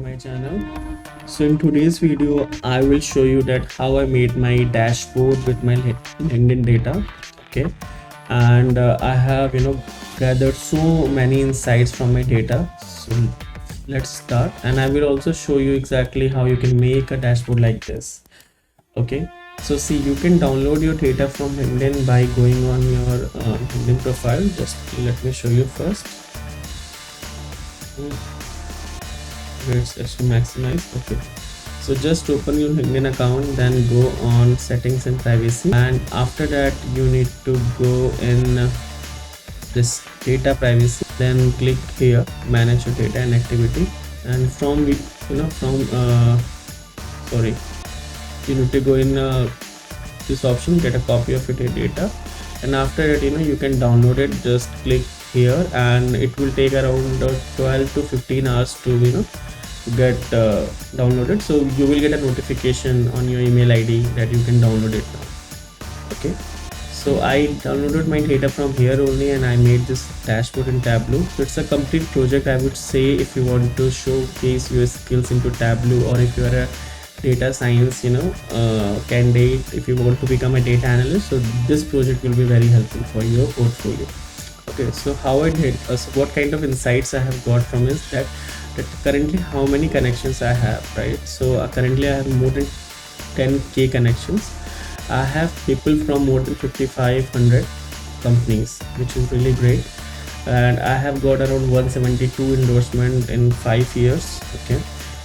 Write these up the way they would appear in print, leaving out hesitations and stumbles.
My channel. So in today's video I will show you that how I made my dashboard with my LinkedIn data. Okay, and I have gathered so many insights from my data. So let's start, and I will also show you exactly how you can make a dashboard like this. Okay, so see, you can download your data from LinkedIn by going on your LinkedIn profile. Just let me show you first. It's just to maximize. Okay, so just open your LinkedIn account, then go on settings and privacy, and after that you need to go in this data privacy, then click here manage your data and activity, and from sorry, you need to go in this option, get a copy of your data, and after that you can download it. Just click here and it will take around 12 to 15 hours to get downloaded. So you will get a notification on your email ID that you can download it now. Okay, so I downloaded my data from here only, and I made this dashboard in Tableau. So it's a complete project, I would say. If you want to showcase your skills into Tableau, or if you are a data science candidate, if you want to become a data analyst, so this project will be very helpful for your portfolio. Okay, so how I did so what kind of insights I have got from is that currently how many connections I have, right? So currently I have more than 10k connections. I have people from more than 5500 companies, which is really great, and I have got around 172 endorsement in 5 years. Okay,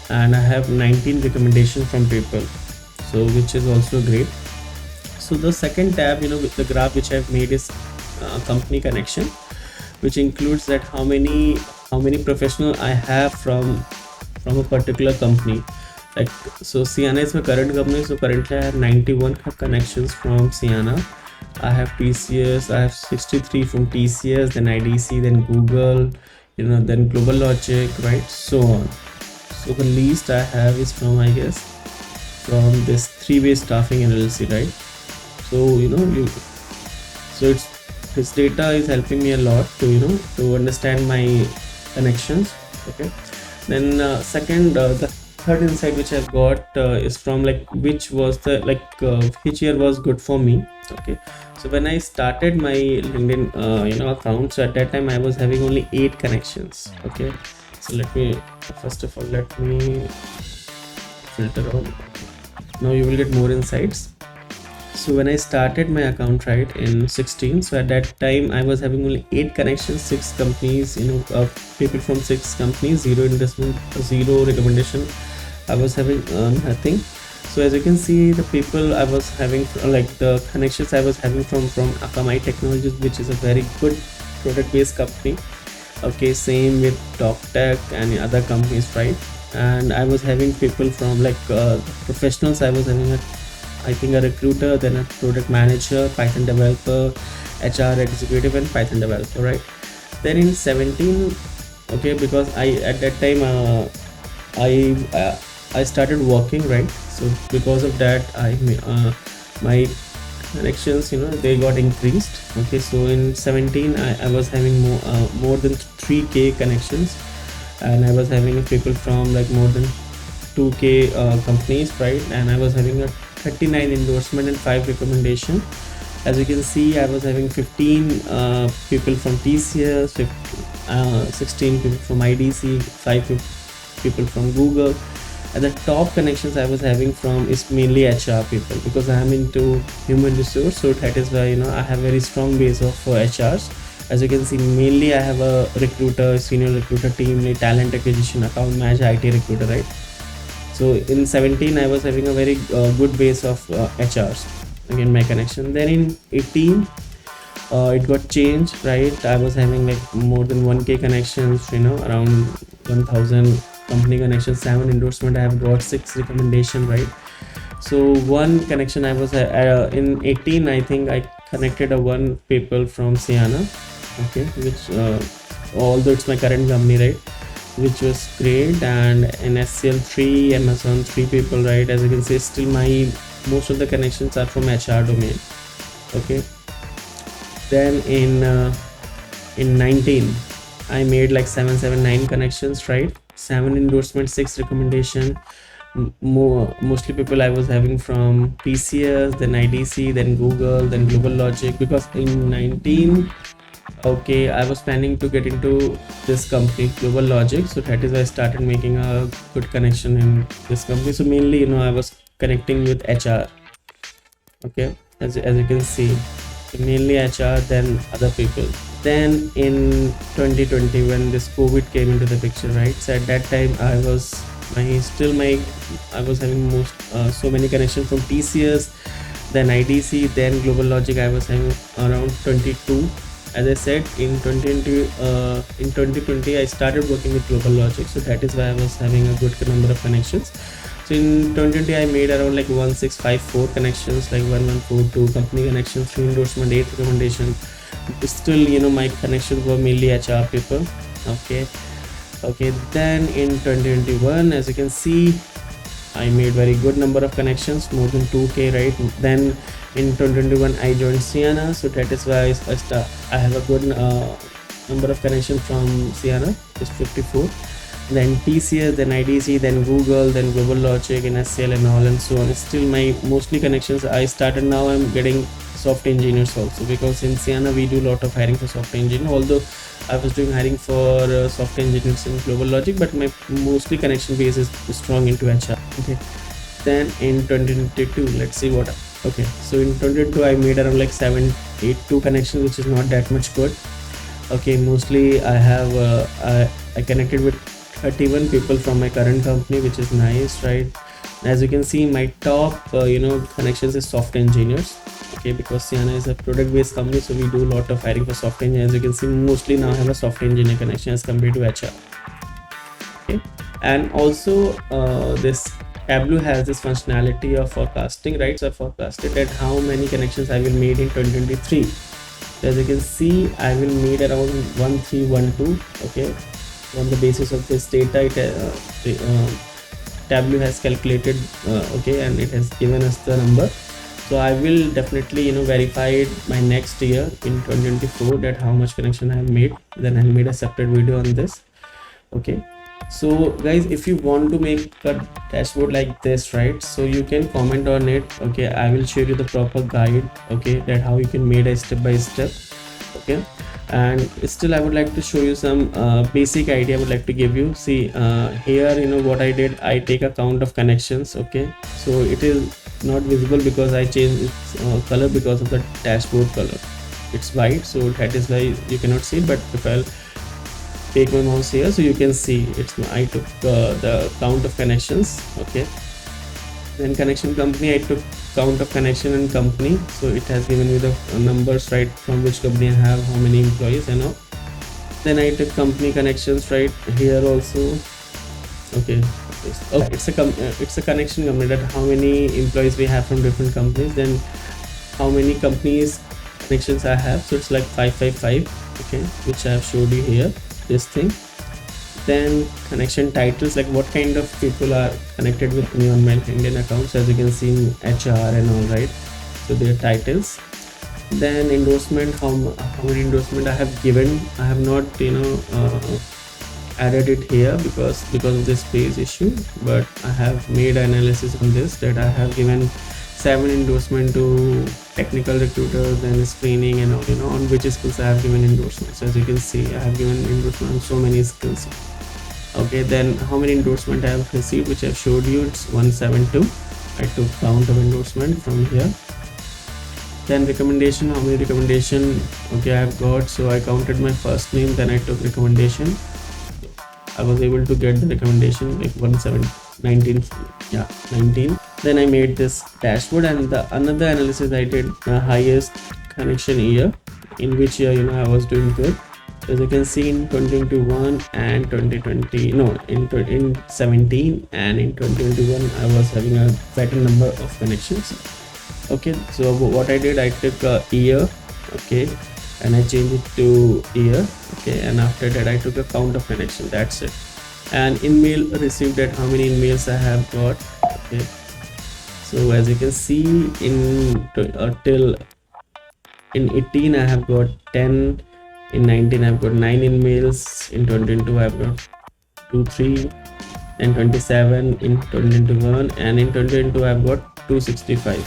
and I have 19 recommendations from people, so which is also great. So the second tab, with the graph which I've made is company connection, which includes that how many professional I have from a particular company. Like, so Ciena is my current company, so currently I have 91 connections from Ciena. I have TCS, I have 63 from TCS, then IDC, then Google, then Global Logic, right, so on. So the least I have is from, I guess, from this three-way staffing LLC, right? So so it's this data is helping me a lot to to understand my connections. Okay, then second, the third insight which I've got is from which was the which year was good for me. Okay, so when I started my LinkedIn account, so at that time I was having only 8 connections. Okay, so let me first of all let me filter out. Now you will get more insights. So when I started my account, right, in 16, so at that time I was having only 8 connections, 6 companies, people from 6 companies, 0 investment, 0 recommendation. I was having nothing. So as you can see, the people I was having, the connections I was having from Akamai Technologies, which is a very good product based company. Okay, same with TalkTech and other companies, right? And I was having people from professionals. I was having I think a recruiter, then a product manager, Python developer, HR executive, and Python developer, right? Then in 17, okay, because I at that time I started working, right? So because of that, my connections, they got increased. Okay, so in 17 I was having more than 3k connections, and I was having people from more than 2k companies, right? And I was having a 39 endorsement and 5 recommendation. As you can see, I was having 15 people from TCS, 16 people from IDC, 5 people from Google, and the top connections I was having from is mainly HR people, because I am into human resource. So that is why I have very strong base of HRs. As you can see, mainly I have a recruiter, senior recruiter, team lead, talent acquisition, account manager, IT recruiter, right? So in 17 I was having a very good base of HRs, again my connection. Then in 18 it got changed, right? I was having more than 1k connections, around 1000 company connections, 7 endorsement, I have got 6 recommendation, right? So one connection I was in 18, I think I connected a 1 people from Ciena. Okay, which although it's my current company, right, which was great. And in SCL3, Amazon, 3 people, right? As you can see, still my most of the connections are from HR domain. Okay, then in 19 I made 779 connections, right? 7 endorsement, 6 recommendation. Mostly people I was having from TCS, then IDC, then Google, then Global Logic, because in 19, okay, I was planning to get into this company Global Logic, so that is why I started making a good connection in this company. So mainly, I was connecting with HR. Okay, as you can see, mainly HR, then other people. Then in 2020, when this COVID came into the picture, right, so at that time I was I was having most so many connections from TCS, then IDC, then Global Logic. I was having around 22. As I said, in 2020 I started working with Global Logic, so that is why I was having a good number of connections. So in 2020 I made around like 1654 connections, like 1142 company connections, 3 endorsement, 8 recommendation. Still, my connections were mainly HR people. Okay, then in 2021, as you can see, I made very good number of connections, more than 2k, right? Then in 2021 I joined Sienna, so that is why I have a good number of connections from Sienna, is 54. Then TCS, then IDC, then Google, then Global Logic, and SL and all, and so on. Still my mostly connections I started. Now I'm getting software engineers also, because in Sienna we do a lot of hiring for software engineer, although I was doing hiring for software engineers in Global Logic, but my mostly connection base is strong into HR. Okay, then in 2022, let's see what. Okay, so in 2022 I made around like 782 connections, which is not that much good. Okay, mostly I connected with 31 people from my current company, which is nice, right? As you can see, my top connections is software engineers. Okay, because Sienna is a product based company, so we do a lot of hiring for software engineers. As you can see, mostly now I have a software engineer connection as compared to HR. Okay, and also this Tableau has this functionality of forecasting, right? So I forecasted that how many connections I will made in 2023. As you can see, I will made around 1312. Okay, on the basis of this data, Tableau has calculated, okay, and it has given us the number. So I will definitely verify it by next year in 2024, that how much connection I have made. Then I'll made a separate video on this. Okay, so guys, if you want to make a dashboard like this, right, so you can comment on it. Okay, I will show you the proper guide, okay, that how you can make a step by step. Okay, and still I would like to show you some basic idea I would like to give you. See, here what I did, I take a count of connections. Okay, so it is not visible because I changed its color because of the dashboard color. It's white, so that is why you cannot see it. But if I'll take my mouse here, so you can see I took the count of connections. Okay, then connection company, I took count of connection and company, so it has given me the numbers, right, from which company I have, how many employees and all. Then I took company connections right here also. Okay, it's a connection company, that how many employees we have from different companies, then how many companies connections I have, so it's like 555. Okay, which I have showed you here, this thing. Then connection titles, like what kind of people are connected with me on my LinkedIn accounts, as you can see in HR and all, right, so their titles. Then endorsement, how many endorsement I have given. I have not added it here because of this page issue, but I have made analysis on this, that I have given 7 endorsement to technical recruiters and screening, and on which skills I have given endorsements. As you can see, I have given endorsement on so many skills. Okay, then how many endorsement I have received, which I have showed you, it's 172. I took count of endorsement from here. Then recommendation, how many recommendation, okay, I have got, so I counted my first name, then I took recommendation. I was able to get the recommendation like 19. Then I made this dashboard, and the another analysis I did, the highest connection year, in which year I was doing good. As you can see, in 2021 and 2020, no, in 17 and in 2021 I was having a better number of connections. Okay, so what I did, I took a year, okay, and I changed it to year. Okay, and after that I took a count of connection, that's it. And email received, that how many emails I have got. Okay, so as you can see, till in 18 I have got 10, in 19 I've got 9 emails, in 22 I've got 23 and 27 in 2021, and in 2022 I've got 265,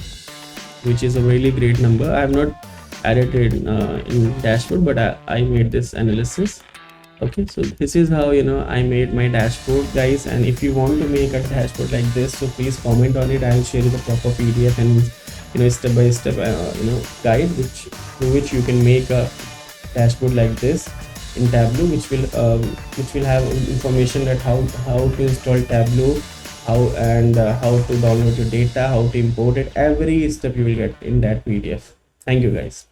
which is a really great number. I have not added it in dashboard, but I made this analysis. Okay, so this is how I made my dashboard, guys. And if you want to make a dashboard like this, so please comment on it. I'll share you the proper PDF and step by step guide which through which you can make a dashboard like this in Tableau, which will have information that how to install Tableau, how and how to download your data, how to import it. Every step you will get in that PDF. Thank you, guys.